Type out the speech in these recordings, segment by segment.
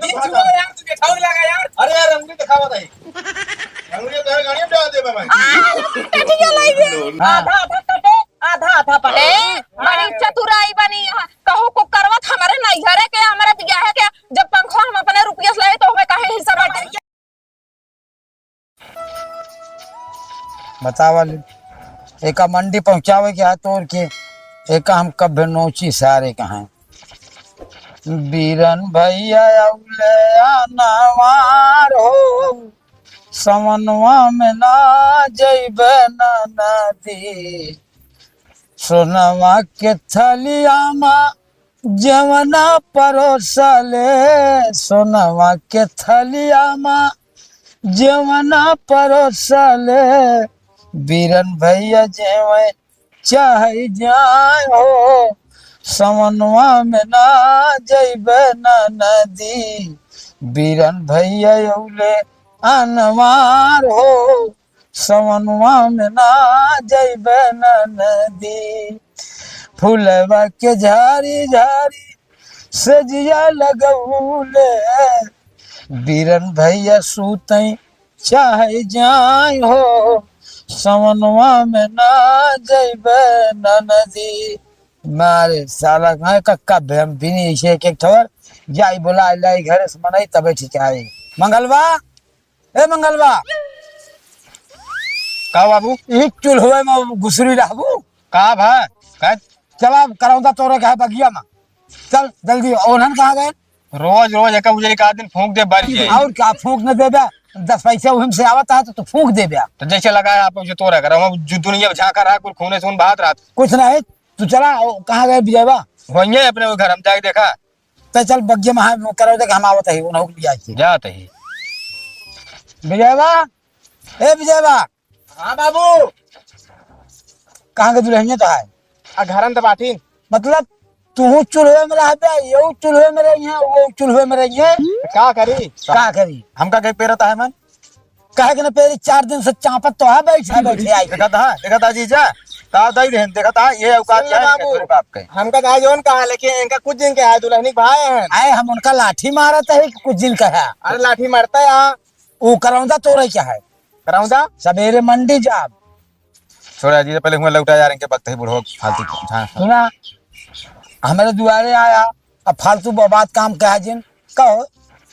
यार तुझे ठग लगा यार। अरे यार अंगुली दिखावा था अंगुली तो गाड़ी में डाल दे भाई ठीक है आधा आधा कटे आधा आधा पटे बड़ी चतुराई बनी कहू को करवत हमारे नैहरे के हमारे बियाह के जब पंखो हम अपने रुपया से लाए तो हमें काहे हिस्सा बांटे। बतावा एक मंडी पहुंचावे के हाथ तोड़ के एक हम कब नोची सारे कहा बीरन भैया औले नवार हो समनवा में ना जइबे ना नदी सोनवा के थलिया मा जवना परोसले सोनवा के थलिया मा जवना परोसले बीरन भैया जेवे चाहे जाए हो समनवा में ना जइबे ना नदी बीरन भैया औले अनवार हो समनवा में ना जइबे ना नदी फूलवा के झारी झारी सजिया लगौले बीरन भैया सूतई चाहे जाए हो समनवा में ना जइबे ना नदी मारे साला कहा कक्का हम भी छे के ठोर जाई बोला लाई घर से मनई तबे ठीक है मंगलवा ए मंगलवा का बाबू एक चूल्हे में घुसरी रहबू का भाई का चला करौदा तोरे का बगिया में चल जल्दी ओनहन कहाँ गए रोज रोज एक मुझे एक आदमी फूंक दे बारी है और क्या फूंक न देबे 10 पैसे उहिम से आवता है तो फूंक देबे तो जैसे लगाया आप जो तोरा कर हम जो दुनिया में झाका रहा कुल खूने से उन बात रात कुछ नहीं तू चला कहाँ गए विजयवा वही अपने वो घर हम जाके देखा तो चल बगिया में करो दे हम आवत है उन्हों के लिए जाते ही विजयवा ए विजयवा हाँ बाबू कहाँ के दुल्हनिया तो है घर में बाठी मतलब तू चूल्हे में रहबे ये चूल्हे में रही है वो चूल्हे में रही है क्या करी का करी हमका कहीं पेरता है मन कहे के ना पेरी 4 दिन से चापत तो है बैठे आई देखा था जीजा ता दाई रहन देखा था ये औकात क्या है बाबू। तेरे बाप के हमका कहा जोन कहा लेकिन इनका कुछ दिन के है दुल्हनी भाई हैं। आए हम उनका लाठी मारत है कि कुछ दिन का है अरे लाठी मारता है यहाँ वो करौंदा तो रही क्या है कराऊंगा सवेरे मंडी जाब छोड़ा जी पहले हुआ लौटा जा रहे के वक्त ही बुढ़ो फालतू सुना हमारे दुआरे आया अब फालतू बात काम कहा जिन कहो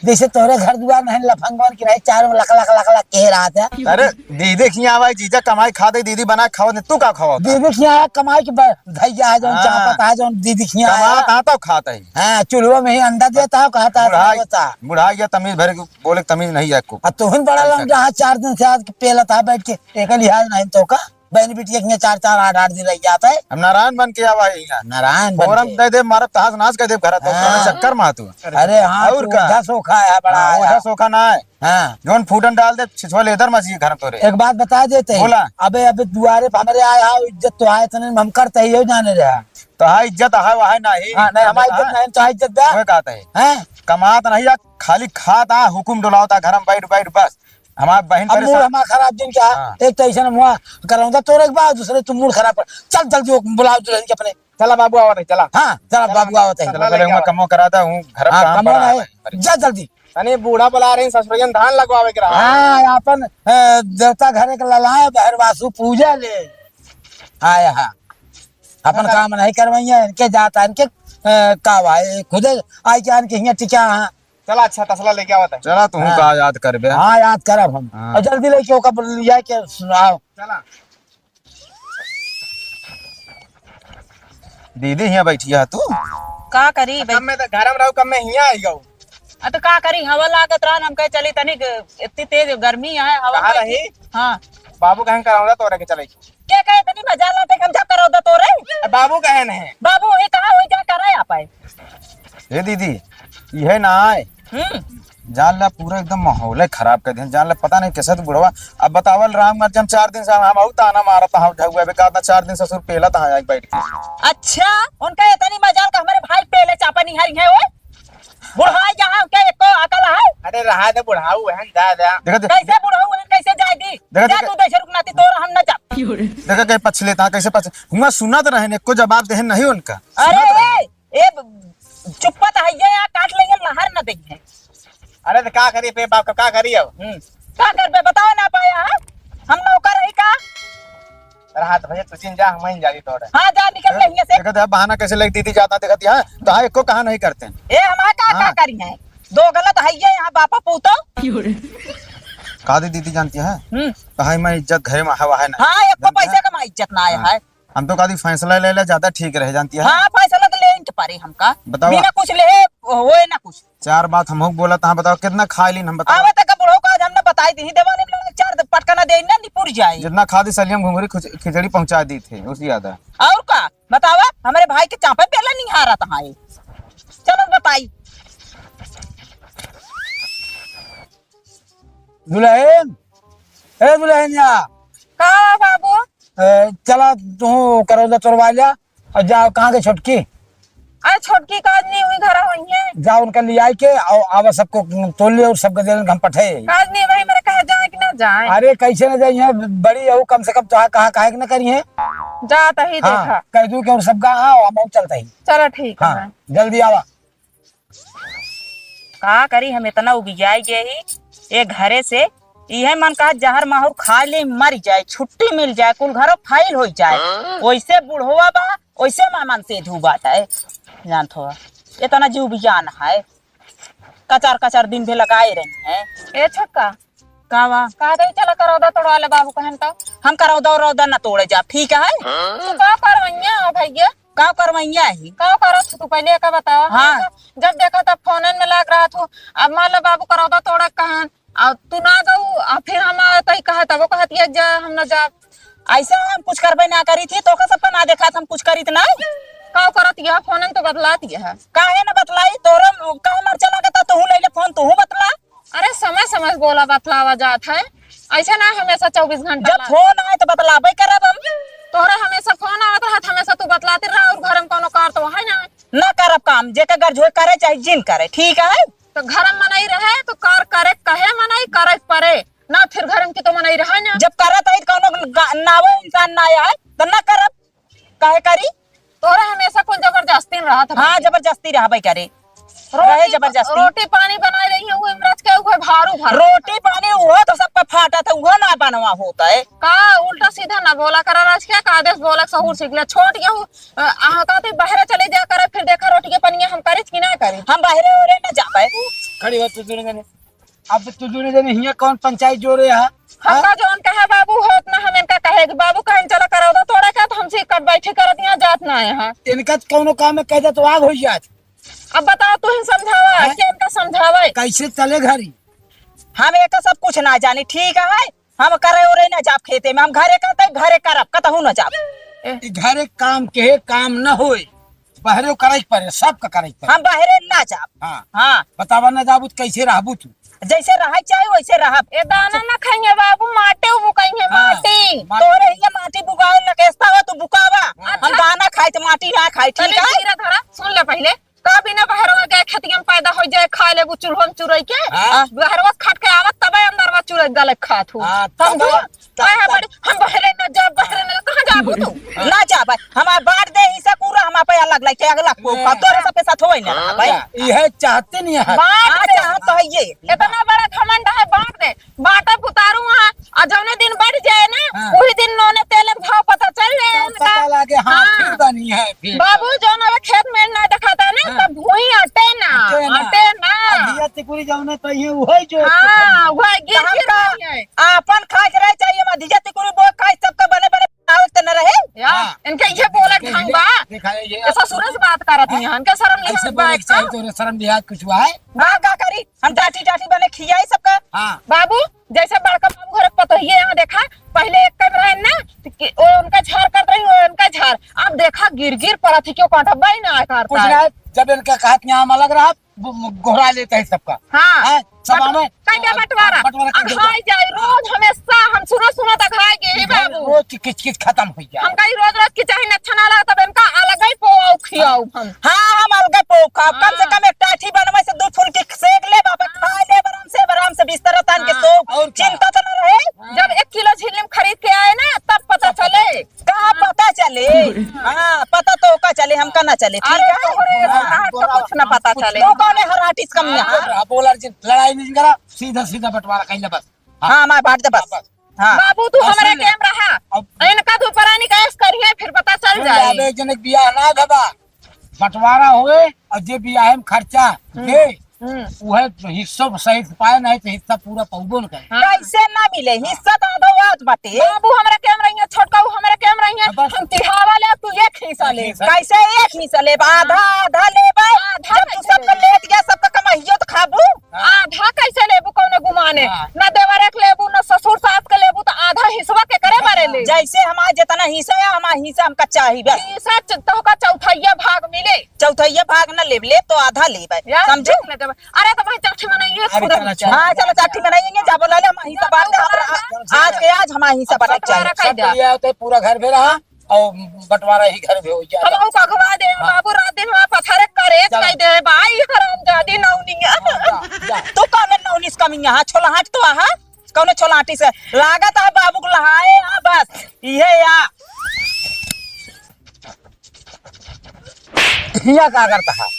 जैसे तोरे घर दुआर नहीं लफंगवन की रहे चारों लख लख लख लख कह रहा था अरे दीदी खिया आवा जीजा कमाई खा दे दीदी बना खाओ तू का खाओ दीदी खिया कमाई के धैया है जो चापत है जो दीदी खिया कमा कहाँ तो खाता है हाँ चूल्हे में ही अंडा देता है कहता है बुढ़ा या तमीज भर बोले तमीज नहीं है को तुम बड़ा लम जहाँ 4 दिन से आज पेला था बैठ के एक लिहाज नहीं तो का बहन बेटी एक 4-4 8-8 दिन लग जाता है हम नारायण बन के आवा है नारायण फोरम दे दे मारा तहास नाश कर दे घर तो चक्कर मार तू अरे हाँ और का सोखा है बड़ा ओढ़ा सोखा ना है हाँ जोन फूटन डाल दे छिछवा लेदर मची घर तोरे एक बात बता देते हैं बोला। अबे अबे दुआरे पे हमारे आया इज्जत तो आए तने हम करते ही जाने रहा तो हां इज्जत है वहां नहीं हाँ नहीं हमारी इज्जत नहीं तो इज्जत दे वो कहता है हैं कमात नहीं या खाली खाता हुकुम डुलावता घर में बैठ बैठ बस हमार बहन अब मूड हमारा खराब दिन क्या हाँ। एक तो ऐसा हुआ कराऊंगा तोरे के बाद दूसरे तुम मूड खराब कर चल जल्दी बुलाओ दुल्हन के अपने चला बाबू आवत है चला हाँ चला बाबू आवत है पहले मैं कमो कराता हूँ घर हाँ काम कमो पड़ा नहीं है जा जल्दी अरे बूढ़ा बुला रहे ससुरजन धान लगवावे के रहा हाँ अपन देवता घरे के ललाए बहरवासु पूजा ले आया हाँ अपन काम नहीं करवाइए इनके जाता इनके का भाई खुद आई जान के हियां टिका हाँ चला अच्छा तसला लेके आवत है चला तू का याद कर बे हाँ याद करब हम हाँ। और जल्दी लेके ओका लिया के सुनाओ चला दीदी यहाँ बैठी है तू का करी कम में तो घर में रहू कम में हिया आई गऊ तो का करी हवा लागत रहन हम कहे चली तनिक इतनी तेज गर्मी है हवा कहाँ बैठी। रही? हाँ बाबू कहन कराऊंगा तोरे के चले क्या कहे तनी मजा लाते हम जब करो तो रे बाबू कहन है बाबू ये कहा हुई क्या कर रहा है आप आए हे दीदी यह ना आए जान ला पूरा एकदम माहौल खराब कर दिया जान ला पता नहीं कैसे तो बुढ़वा अब बतावल राम मर जम 4 दिन से हम आऊ ताना मारा था हम ढगुआ बे कहता 4 दिन ससुर पेला था आके बैठ के अच्छा उनका इतनी मजाल का हमारे भाई पेले चापा निहारी है वो बुढ़ा यहाँ क्या एक अकल है अरे रहा दे बुढ़ाऊ है दादा कैसे बुढ़ा हुए कैसे जाए दी जा तू देश रुकनाती तो हम न जा देखा कहीं पछ लेता कैसे पछ हुआ सुना तो रहे को जवाब दे नहीं उनका अरे ए चुप्पा तो है यहाँ काट लेंगे लहर न देंगे अरे तो क्या करिए पे बाप का क्या करिए अब का कर बे बताओ ना पाया है हम नौकर है का। राहत भैया तू चिन जा हम ही जा रही तोड़े। हाँ जा निकल ले यहाँ से। देखते हैं बहाना कैसे लग दीदी जाता देखती है तो हाँ एको कहा नहीं करते हैं। ए हमारा का करी है दो गलत है ये यहाँ बापा पूतो। कहा दीदी जानती है कहा मैं इज्जत घर में हवा है ना। हाँ एक पैसे का मैं इज्जत ना आया है। हम तो कहा फैसला ले ले ज्यादा ठीक रह जानती है। हाँ फैसला तो ले के पारे हमका बताओ। बिना कुछ ले होए ना कुछ। चार बात हम बोला था बताओ कितना खा ली हम बताओ। आवे तक बुढ़ो का हमने बताई दी देवानी में चार पटकना दे ना निपुर जाए। जितना खादी सलियम घुंगरी खिचड़ी पहुंचा दी थी उसी याद है। और का बतावा हमारे भाई के चापे पहले नहीं हारा था ये। चलो बताई दुल्हन ए दुल्हन या का बाबू चला तू करौदा तोड़वा लिया और जाओ कहाँ के छोटकी अरे छोटकी काज नहीं हुई घर हुई है। जाओ उनका ले आई के और आवा सबको तोड़ लिया और सबके दे हम पठे। काज नहीं भाई मेरे कहा जाए कि ना जाए। अरे कैसे न जाइए बड़ी हो कम से कम तो कहा कि न करी है। जाता ही देखा हाँ कह दू के और सबका हाँ हम चलता ही। चलो ठीक है। हाँ जल्दी आवा। का करी हम इतना उबियाई गए ही ये घरे से यह मन कहा जहर माहौर खा ले मर जाए छुट्टी मिल जाए कुल घरों फाइल हो जाए वैसे बुढ़वा बा वैसे मामन से धू बात है जान थोड़ा इतना जीव विज्ञान है कचार कचार दिन भी लगाए रहे हैं। ए छोटका कावा का दे चला करौदा तोड़वा ले बाबू कहन तो हम करौदा रौदा ना तोड़े जा ठीक है। तू का करवैया भैया का करवैया ही का करत तू पहले का बताओ। हाँ जब देखा तब फोन में लग रहा था अब मान लो बाबू करौदा तोड़े कहन और तू ना जाऊ फिर हम तही कहा तब कहती जा हम ना जा ऐसा हम कुछ करबे ना करी थी तो का सबका ना देखा हम कुछ करी ना का करत यह फोन तो बतलाती है काहे ना बतलाई तोरा का मर चला गता तू ले ले फोन तू बतला। अरे समय समय बोला बतलावा जात है ऐसा ना हमेशा 24 घंटा जब फोन आए तो बतलाबे करब हम तोरा हमेशा फोन आवत रहत हमेशा तू बतलाते रह और घर में कोनो कार तो है ना करब काम जे के घर झोय करे चाहे जिन करे ठीक है। तो घर में मनाई रहे तो कार करे कहे मनाई करे परे ना फिर घर में की तो मनाई रहे ना जब करत है कोनो नावे इंसान ना आए तो ना करब काहे करी तोरा हमेशा कोई जबरदस्ती रहा था। हाँ जबरदस्ती रहबे करे रहे जबरदस्ती रोटी पानी बना रही है वो इमरत के ऊपर भारू भर रोटी पानी वो तो सब पे फाटा था वो ना बनवा होता है का उल्टा सीधा ना बोला करा राज क्या का आदेश बोला सहूर सीख ले छोड़ गया आहा कहते बाहर चले जा कर फिर देखा रोटी के पनिया हम करे कि ना करे हम बाहर ओरे ना जाबे खड़ी हो तू दुने जने अब तू दुने जने हिया कौन पंचायत जोड़े है हमका जोन कहे बाबू होत ना हम इनका कहे कि बाबू कहन चला करौदा तोड़ा का तो हमसे कब बैठे करत यहां जात ना है। हां इनका कोनो काम में कह दे तो आग हो जात। अब बताओ तू ही समझावा क्या इनका समझावे कैसे चले घरी हम एक सब कुछ ना जानी ठीक है हम करे और ना जाब खेते में हम घरे करते घरे करब कतहु ना जाब घरे काम के काम न होए बाहरे करे पड़े सबका करे पड़े हम बाहरे ना जाब। हाँ हाँ बतावा ना जाबू कैसे रहबू तू जैसे रह चाहे वैसे रहब। ए दाना ना खाएंगे बाबू माटे बुकाएंगे माटी तोरे ये माटी बुकावे लकेस्ता हो तू बुकावा हम दाना खाए तो माटी ना खाए ठीक है। धीरे धीरे सुन ले पहले का बिना बहरवा गए खेतिया में पैदा हो जाए खा ले चूल्हों चुरई के बहरवा खट के आवत तबे अंदर में चुरई गले खात हो समझो हम बहरे न जा बहरे न कहां जाबू तू ना जाबे हमार बांट दे हिस्सा पूरा हम पे अलग लाइक अगला को तोरे सब के साथ होई ना भाई यह चाहते नहीं है बांट चाहत तो है ये इतना बड़ा घमंड है बांट दे बांटा उतारू हां और जौने दिन बढ़ जाए ना वही दिन नोने तेल में भाव पता चल ले पता लागे हां फिर बनी है फिर बाबू जौन अब खेत में ना दिखाता ना तब भूई अटे ना दिया तिकुरी जौने तो ये वही जो हां वही गिर अपन खाज रहे चाहिए मधिया तिकुरी बो खाज सबका बने बने आवत न रहे इनके ये बोले ढंग बा देखा ये ऐसा सूरज बात करत नहीं इनके शर्म नहीं ऐसे बोले चाहिए तो शर्म लिहाज कुछ हुआ है बा का करी हम टाटी टाटी बने खियाई सबका। हां बाबू जैसे बड़का बाबू घर पता ही यहाँ देखा पहले एक कर रहे ना वो उनका झाड़ कर रही वो उनका झाड़ अब देखा गिर गिर पड़ा थी क्यों काटा भाई ना करता कुछ ना जब इनका कहत में आम अलग रहा घोड़ा लेते हैं सबका। हाँ सब हमें कहीं बंटवारा खाई जाए रोज हमेशा हम सुनो तक खाएंगे ही बाबू रोज की किच खत्म हो जाए हम कहीं रोज रोज की चाहे अच्छा ना लगा तब इनका अलग ही पोआऊ खियाऊ हम। हाँ हम अलग ही पोआऊ खाओ कम से कम एक टाठी बनवाई से 2 फूल की सेक ले बाबा खा ले आराम से बिस्तर तान के सो चिंता तो न रहे। जब 1 किलो झिल्लिम खरीद के आए ना तब पता चले कहाँ पता चले। हाँ पता तो का चले हमका ना चले ठीक है कुछ ना पता चले तो कौन है हराटिस कम यहाँ बोला अर्जुन लड़ाई नहीं करा, सीधा सीधा बंटवारा कहीं बस। हाँ मैं बांट दे बस। हाँ बाबू तू हमारे कैम रहा, इनका तू परानी कैस करिए फिर पता चल जाए। एक जन बियाह ना दबा बंटवारा होए और जे बियाह में खर्चा दे वह हिस्सा सही से पाए, नहीं तो हिस्सा पूरा पौबो न करे। कैसे ना मिले हिस्सा तो दो आज बाटे। बाबू हमारे कैम रही है, छोटका हमारे कैम रही है, हम तिहावा ले तू एक हिस्सा ले। कैसे एक हिस्सा ले? आधा आधा ले भाई, जब तू सबका ले दिया सबका कमाइयो तो खाबू। आधा कैसे लेबू कौने गुमाने? ना देवर एक लेबू ना ससुर सास के लेबू तो आधा हिस्सा के करे बारे ले। जैसे हमारा जितना हिस्सा है हमारा हिस्सा हमका चाहिए बस। हिस्सा तो का चौथाइया भाग मिले, चौथाइया भाग ना ले तो आधा ले भाई, समझे? अरे तो भाई चाठी मनाइए। हाँ चलो चाठी मनाइए, जा बोला ले हम हिस्सा बांट दे। आज के आज हमारा हिस्सा बांट पूरा घर में रहा और बंटवारा ही घर में हो जाए। हम पकवा दे बाबू, रात दिन वहाँ पथरे करे कह दे भाई हरामजादी नौनिया। तू कौन नौनिस कमिया? हाँ छोला हाट तो आहा कौन छोला हाटी से लागत है बाबू को लहाए। हाँ बस ये या का करता है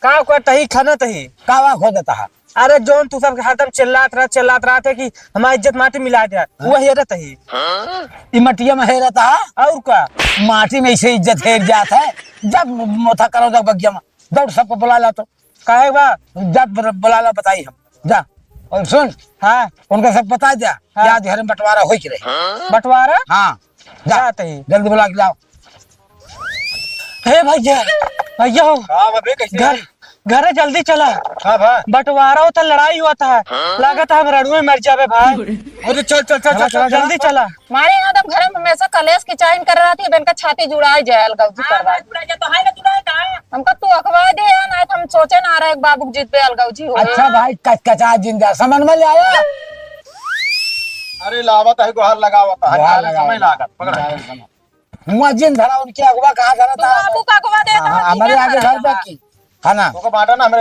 का करता ही खाना तही कावा खो देता है। अरे जोन तू सब हरदम चिल्लात रहा थे कि हमारी इज्जत माटी मिला दिया, वो हेरत ही मटिया में है रहता है और का माटी में इसे इज्जत हेर जाता है। जब मोथा करो जब बगिया में दौड़ सबको बुला ला, तो कहे बा जब बुला ला बताई हम जा। और सुन हाँ उनका सब बता दिया कि आज घर में बंटवारा हो के रहे। बंटवारा हाँ जाते ही जल्दी बुला के लाओ। हे भैया भैया हो घर घर जल्दी चला। हाँ भाई बंटवारा हो तो लड़ाई हुआ था, लागत है हम रणुए मर जावे भाई। अरे चल चल चल चल जल्दी चला। हमारे यहाँ तो घर में हमेशा कलेश की चाइन कर रहा थी, बेनका छाती जुड़ाई जाए अलगौजी करवा तो है ना जुड़ाई का हमका तू अखवा दे ना, हम सोचे ना रहे बाबू जीत पे अलगौजी हो। अच्छा भाई कचकचा जिंदा समझ में आया। अरे लावत है गुहार लगावत है गुहार लगावत। समय लागत पकड़ मुआजिन धरा उनके अगवा कहाँ धरा तू था? बाबू का अखवा दे हमारे आगे घर बाकी है ना। तो बांटा ना हमरे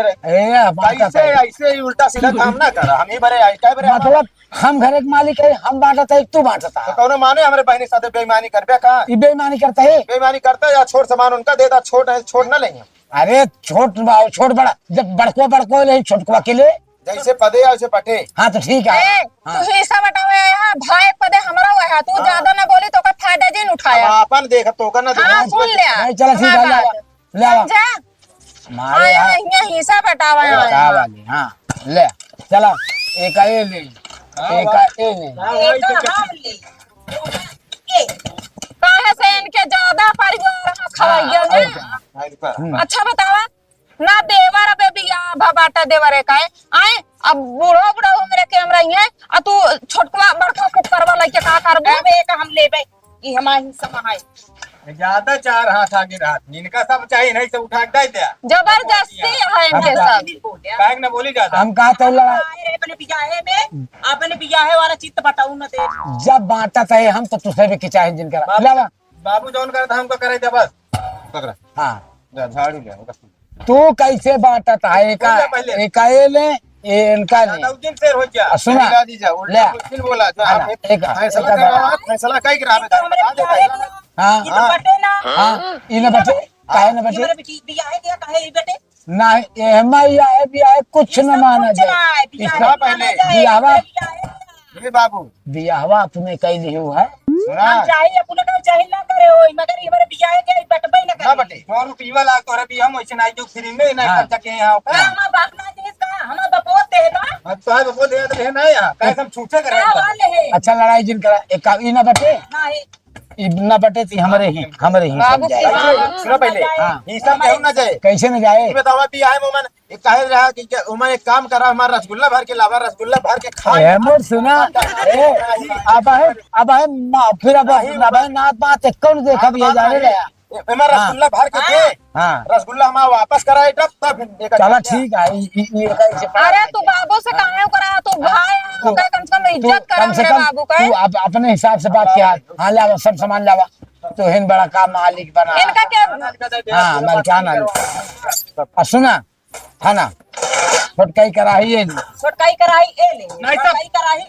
ऐसे ऐसे ही उल्टा सीधा काम ना कर, हम ही भरे आई काय भरे मतलब हम घर के मालिक है, हम बांटता है तू बांटता तो कौनो माने हमरे बहनी साथे बेईमानी करबे का? ये बेईमानी करता है। बेईमानी करता या छोड़ सामान उनका दे दा, छोड़ है छोड़ ना लेंगे। अरे छोट बड़ा जब बड़को नहीं छोटको के लिए जैसे पदे या वैसे पटे। हाँ तो ठीक है। तू हिस्सा बटावे है भाई पदे हमरा हुआ है, तू ज्यादा ना बोली तो का फायदा जिन उठाया। अपन देख तो का ना हाँ सुन ले नहीं चलो ठीक है ले आओ मारे यहाँ हिस्सा बटावा का वाली। हाँ ले चलो एक ए ले एक ए ले काहे से इनके ज्यादा परिवार खवाइया ने। अच्छा बतावा ना देवर अबे बियाह बाटा देवर है काहे आए अब बूढ़ो बूढ़ो मेरे कैमरा ही है आ तू छोटका बड़का कुक करवा लइके का करबे? एक हम लेबे ई हमार हिस्सा में है। ज्यादा चार हाथ आगे रहा इनका सब चाहिए नहीं तो उठा के दे दिया। जबरदस्ती है इनके सब। बैग ना बोली जाता हम कहा तो लड़ाई अपने बियाहे में अपने बियाहे वाला चित्त बताऊ न दे। जब बांटा है हम तो तुझसे भी किचा जिन करा लावा। बाबू जौन करे था हमको करे दे बस पकड़ा। हाँ झाड़ू ले तू कैसे बांटा है एक ले इनका नहीं उस दिन से हो गया सुना उल्टा कुछ बोला जो आप एक फैसला कई करा हाँ ये तो बटे ना हाँ इन्हें बटे काहे न ये मेरे बटे बियाहे दिया काहे ई बटे ना एहमाइया है बिया है कुछ न माना जाए। इसका पहले बाबू बियाहवा अपने कई लिहू है सुना चाहिए अपने का चाहिए ना करे होई मगर ये मेरे बियाहे के बटबे ना ना करे। बटे 100 रुपया लाग तोरे भी हम वैसे नहीं जो फ्री में ना हाँ। खर्चा के यहां का हम बाप ना देस का हम बपोत दे ना अब तो है वो दे दे ना यहां कैसे हम छूटे करे का वाले है अच्छा लड़ाई जिन करा एक ई ना बटे ना है ई ना बटे थी हमारे ही बाबू सब जाए। सुनो पहले हाँ हिसाब केहू ना जाए कैसे न जाए? ये बतावा भी आए मोमन एक काहे रहा कि उमन एक काम करा हमारा रसगुल्ला भर के लावा रसगुल्ला भर के खा मोर सुना अब है फिर अब नाथ बात कौन देखा भी जाने रहा। हमारा रसगुल्ला भर के दे हाँ रसगुल्ला हमारा वापस कराए तब चलो ठीक है। अरे तू बाबू से काहे करा? तू भाई तू- कम से कम इज्जत करा कम से मेरे कम बाबू का। तू अपने हिसाब से बात किया। हाँ लावा सब सामान लावा तो हिन बड़ा काम मालिक बना। इनका क्या हाँ मलकाना सुना है ना छोटकाई कराही है छोटकाई कराई ए ले नहीं तो- छोटकाई कराई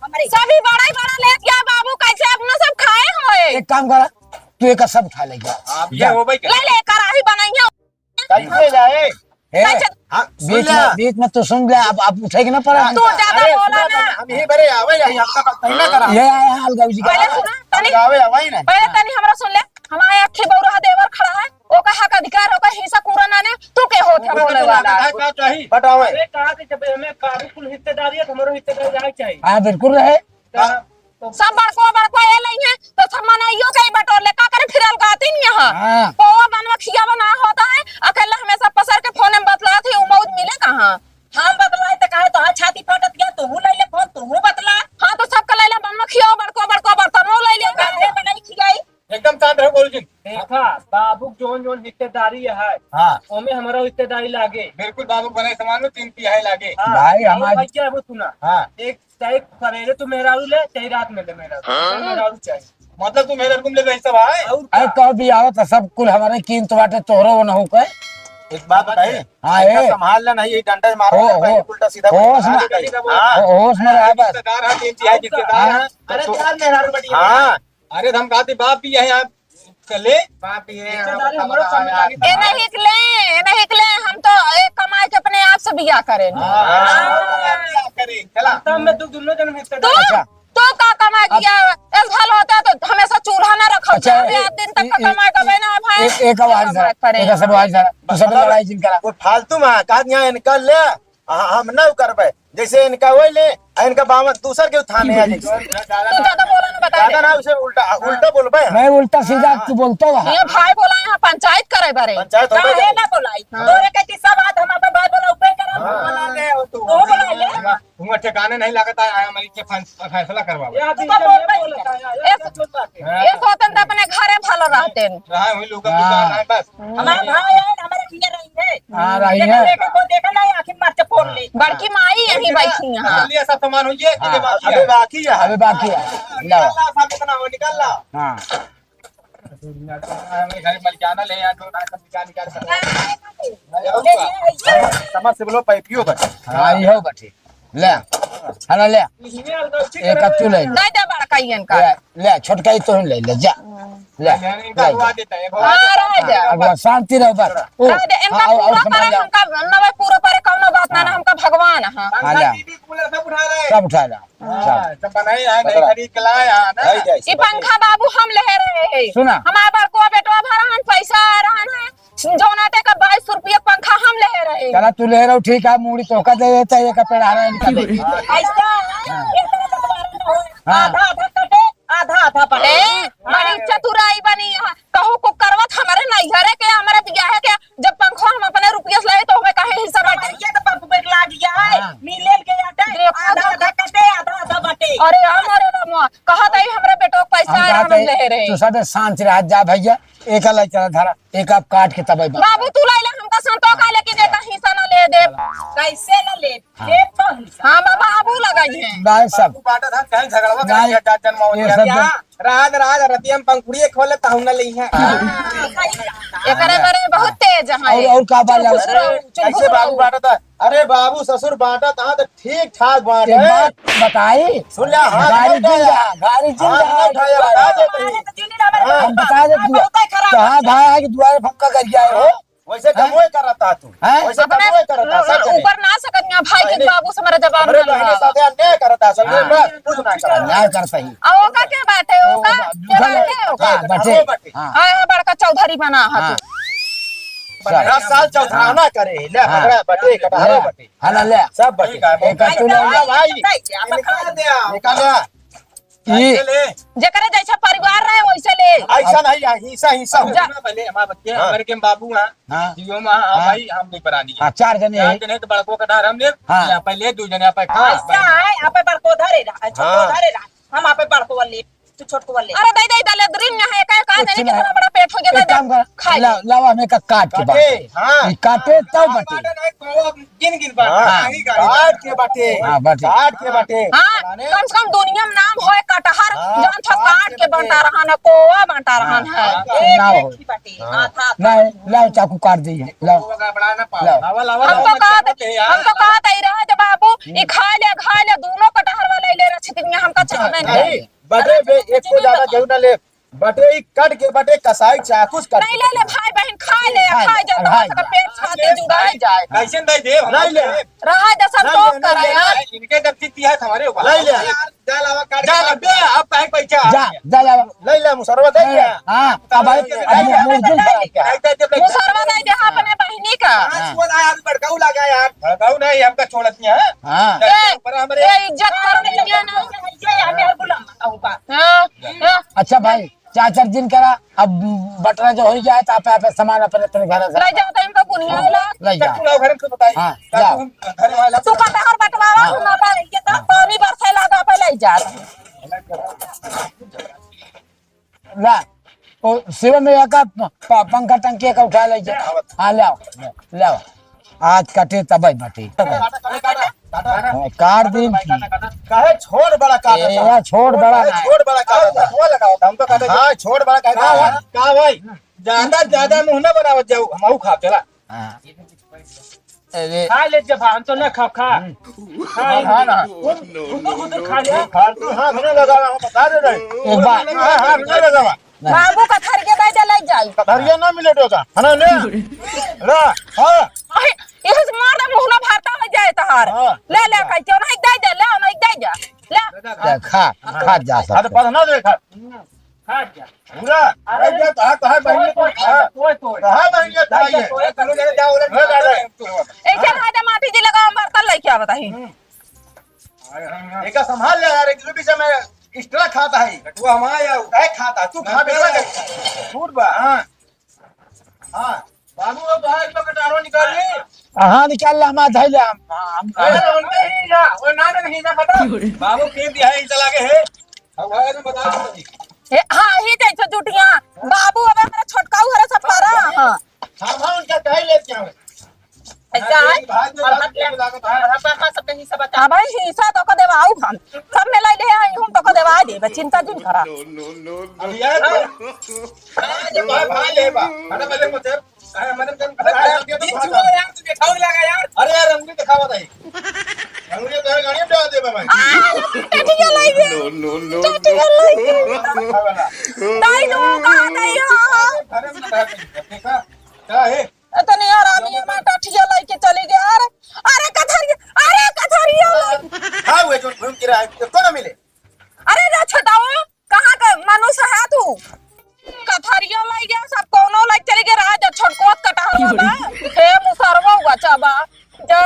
हमारे सभी बड़ा ही बड़ा ले क्या बाबू कैसे अपना सब खाए होए? एक काम करा तू एक सब खा लेगा अब ये हो भाई ले ले कराही बनाइए। कैसे जाए हाँ, सुन लिया। बीच में तो सुन ले, अब उठेगी ना पड़ा। तू ज्यादा अरे, बोला सुनो, ना। हम यही बरे आवे यही आपका बात नहीं ना करा। ये आया हाल गौजी का। पहले सुना तनी, आवे आवे ना। पहले तनी हमरा सुन ले। हमारे अखी बौरा देवर खड़ा है, ओका हक अधिकार ओका हिस्सा पूरा ना ने, तू के होत है बोले वाला। क्या चाहिए बताओ। अरे कहा कि जब हमें कारी कुल हिस्सेदारी है तो हमारो हिस्सेदारी जाए चाहिए। हाँ बिल्कुल रहे। तो सब बड़को ये नहीं है तो सब मनाइयो के बटोर ले, का करे फिरल गाती नहीं हाँ। यहां पोवा बनवा खिया बना होता है, अकेला हमेशा पसर के फोन में बतला थी उमौद मिले कहां। हम बतलाए तो कहे तो छाती फटत गया तू ले ले फोन तू बतला। हां तो सब कलैला बनवा खिया बड़को बर्तनों ले ले काहे में नहीं खियाई। एकदम शांत रहो गुरुजी। देखा बाबू जोन जोन हिस्सेदारी है हाँ ओमे हमारा हिस्सेदारी लागे। बिल्कुल बाबू बने समान 3 तिहाई लागे। हाँ, भाई, और हमारे- भाई क्या है वो सुना। हाँ एक चाहे सवेरे तू मेहरारू ले चाहे रात में ले मेहरारू चाहिए। मतलब तू मेरे रुकम ले रही सब है। और अरे तो भी आवत सब कुल हमारे कीमत बाटे तोहरो वो न हो के। एक बात बताइए। हाँ, इतना ये। संभाल लेना नहीं, ये डंडा मारो हो, पहले हो। उल्टा सीधा होश बोल। में- हाँ। होश में रह बस। रिश्तेदार हैं, 3 तिहाई रिश्तेदार हैं। अरे तो- चार मेहरारू बढ़िया। हाँ अरे हम कहते बाप भी है आप चले बाप भी है रिश्तेदारी हमरो सामने लागे। ए नहीं हिकले हम तो एक कमाई के अपने आप से बिया करें। करे चला। तब में तू दोनों जन तू हिस्सेदारी। तो का कमाई किया इस भल होता तो हमेशा चूल्हा ना रखो। अच्छा, दिन तक का कमाई कबे ना भाई। एक आवाज जरा, एक सब आवाज जरा, तू सब लड़ाई जिन करा। वो फालतू में का यहाँ निकल ले। हम ना करबे जैसे इनका वही ले इनका बावन दूसर के थाने आ जाए। तू ज्यादा बोला ना बता ज्यादा दे। ना उसे उल्टा उल्टा बोलबे। मैं उल्टा सीधा तू बोलता वहाँ। ये भाई बोला यहाँ पंचायत करे बारे। पंचायत हो काहे ना बोलाई तोरे कहती सब बात हम अपन बात बोला ऊपर कर बोला ले तू बोला ले तुम ठिकाने नहीं लगता है हमारी के फैसला करवा या तू बीच तो में बोल पाई बोलता है, एक- या बोल पाते हैं। एक होतन तो अपने घरे भलो रहते। रहा हुई लोग दुकान है बस। हमारा भाई है हमारे किए रही है। हाँ, रही देखा है। देखा को देखा नहीं आखिर मार के फोड़ ले। बड़की माई यही बैठी यहाँ। लिए सब सामान हुई है हाँ, अबे बाकी है। अबे बाकी है। निकल लाओ। ला सब इतना हो निकल ला। हाँ हमें घर मलिकाना ले यहाँ जो सब निकाल ले समझ से बोलो पैपियो बच। हाँ ये हो बठी ले हला ले इसमें अलगौची एक करे तू ले दे दे बड़का इनका। ले छोटका ही तो ले ले जा ले इनका हुआ देता है हाँ रह जा। अब शांति रहो बस रह दे इनका पूरा करे हमका नवे पूरा करे कौनो बात ना हमका भगवान हां। पंखा टीवी कूलर सब उठा रहे सब उठा ला सब सब बनाए हैं नहीं खरीद के लाए हैं ना। ई पंखा बाबू हम ले रहे हैं। सुना। हमारे बड़को बेटवा भरहन पैसा आ रहन है जौनाटे का 22 रुपया पंखा हम ले रहे हैं। चला तू ले रहो ठीक है मूड़ी तोका दे देता है एक पेड़ आना इनका दे ऐसा इतना बंटवारा ना हो। हाँ। आधा आधा कटे आधा आधा पटे। ए बड़ी चतुराई बनी है कहू को करवत हमारे नहीं घरे के हमारे बियाह है के जब पंखा हम अपने रुपया से लाए तो हमें काहे हिस्सा बांटे। ये तो बापू बेट लाग गया है। हाँ। मिलेल के आटा देखो आधा आधा कटे आधा आधा बटे। अरे हमारे रामा कहा था हमारे बेटो को पैसा आ रहा हम ले रहे। तू सब शांति रह जा भैया एक लाई चला धारा एक आप काट के तब बाबू तू लाई ले हमका संतोष का लेके देता हिस्सा ना ले दे। कैसे न ले ले तो हिस्सा। हां बाबा बाबू लगाई है। गाय सब बाटा था कहीं झगड़वा नहीं, कर चाचा जन्म हो ये गया सब क्या राज राज रतियम पंखुड़ी खोले ताहु न लई है। एकरे बारे बहुत तेज है। और का बात कैसे बाबू बाटा था अरे बाबू ससुर बाटा था तो ठीक ठाक बात एक है। बात बताई सुन ले हाथ गाड़ी नहीं जिल उठाया। जा गाड़ी जिल हाथ नहीं उठाया, जा बता दे हमारे कहीं। तो जिंदगी हमारे हम बता दे तू बहुत ही खराब कहाँ भाई कि दुआरे फक्का कर गया हो वैसे कमोए कर रहा था तू हैं? वैसे कमोए कर रहा था अपने ऊपर ना सकनिया भाई के बाबू से मेरा जवाब अरे ना बहने लगा। साथे अन्याय कर रहा था समझे ना कुछ ना कर न्याय करता ही आ ओका क्या बात है ओका क्या बात है ओका हाँ, बटे बटे। हाँ आया बड़का चौधरी बना है हाँ 10 साल चौथराना करे ले हाँ। पकड़ा बटे कटहरो बटे हला ले सब बटे एक तू ले भाई निकाल निकाल ये ले जेकरे जैसा परिवार रहे वैसे ले। ऐसा नहीं है हिस्सा हिस्सा जा। पहले हमारे बच्चे हमारे के बाबू हैं हाँ जीओ में भाई हम नहीं परानी हाँ 4 जने चार हैं जने तो बड़को का डार हम ले हाँ। पहले 2 जने पे खा ऐसा है आपे पर को धरे रहा छोटो हाँ। धरे रहा हम आपे पर को ले तू छोट को ले। अरे दई दई दले द्रिन है का कुछ जाने नहीं। कितना बड़ा पेट हो गया एक काम कर खाई ला लावा में का काट के बटे बाटे हां ये काटे तब बटे गिन गिन काट के बटे हाँ, बटे। काट के बटे हां कम से कम दुनिया में नाम होए कटहर हाँ, जौन था काट के बंटा रहा है कोवा बंटा रहा है। ना हो एक ही बाटे आधा नहीं लाओ चाकू काट दी है लाओ बड़ा ना पाओ लाओ। लावा लावा हम तो कहत ही रहे थे बाबू ई खा ले दोनों कटहर वाले ले रहे छितिया हमका चाहबे नहीं नहीं। बटे बे एक को ज्यादा गेहूं ना ले बटे ई कट के बटे कसाई चाकू से नहीं ले ले भाई बहन खा ले जा तो पेट छाती जुड़ा जाए कैसे नहीं दे नहीं ले रहा दे संतोष कर यार इनके गलती की है हमारे ऊपर नहीं ले जा लावा काट जा बे अब काहे पैसा जा जा जा नहीं ले मुसरवा दे ले हाँ अब भाई मुर्जुल मुसरवा नहीं दे अपने बहनी का यार भड़काऊ लगा यार भड़काऊ नहीं हमका छोड़त नहीं है हाँ पर हमारे ए इज्जत कर दिया ना ये हमें बुला ऊपर हां अच्छा भाई 4 दिन करा अब बटरा जो हो जाए तो आप सामान अपने अपने घर से ले जाओ तो इनका बुनिया ला ले जाओ तू घर से बताई हाँ, जाओ। घर वाला तू कटहर बटवावा तू ना पाए ये तो पानी बरसेला तो पे ले जा ला ओ शिव में का पंखा टंकी का उठा ले जा हाँ ले आओ ले आओ आज कटे तब मटी कार दिन काहे छोड़ बड़ा काटा ये छोड़ बड़ा ना छोड़ बड़ा काटा वो लगाओ हम तो कहते हां छोड़ बड़ा काटा का भाई ज्यादा मुंह ना बनावत जाऊ हमहू खा चला हाँ। अरे खा ले जब हम तो ना खा खा हां ना खा ले फालतू हाथ न लगावा हम बता दे रहे एक बार हां न लगावा बाबू का थर के बैठ ले जाई कटहरिया ना मिले डोका हना ले ला हां ये मार दे मुंह ना भारता में जाए तहार ले ले कह क्यों नहीं दे दे ले नहीं दे जा ले खा जा हां तो सकते पढ़ना देखा खा जा पूरा अरे ये कहा बहन को तो कहा बहन ये चाहिए तो करो जरा जाओ ऐसे हाथ माटी जी लगा बर्तन ले क्या बताई एक संभाल ले यार एक बीच में एक्स्ट्रा खाता है तू हमारा उठाए खाता तू खा बेला फूट बा हां हां बाबू अब भाई तो कटारो निकाल ले हाँ निकाल ला हमारा धैले हम वो ना नहीं ना बता बाबू के दिया है चला के है अब भाई ने बता दो हां ही जैसे जुटियां बाबू अब मेरा छोटका हरे सब पारा हां हां उनका कह ले क्या है ऐसा है और मत ले हम सब कहीं सब बता हां भाई हिस्सा तो को देवाऊ हम सब में ले ले आई हम तो को देवा दे चिंता जिन करा अब यार जब भाई ले बा अरे पहले मुझे अरे यार अंगली दिखावा दे अंगुली तो गाड़ी में डाल दे भाई टटिया लाई दे टटिया लाई दे दाई दो कहां नहीं हां अरे देखा क्या है इतनी आरामी में टटिया लाई के चली गई अरे कथरिया हां वो जो घूम के रहा है कौन मिले अरे रे छटाओ कहां का मनुष्य है तू कथरिया लाई गया सब कोनो लाई चली गई राज छोटकोत कटा हे मुसरवा हुआ चाबा जा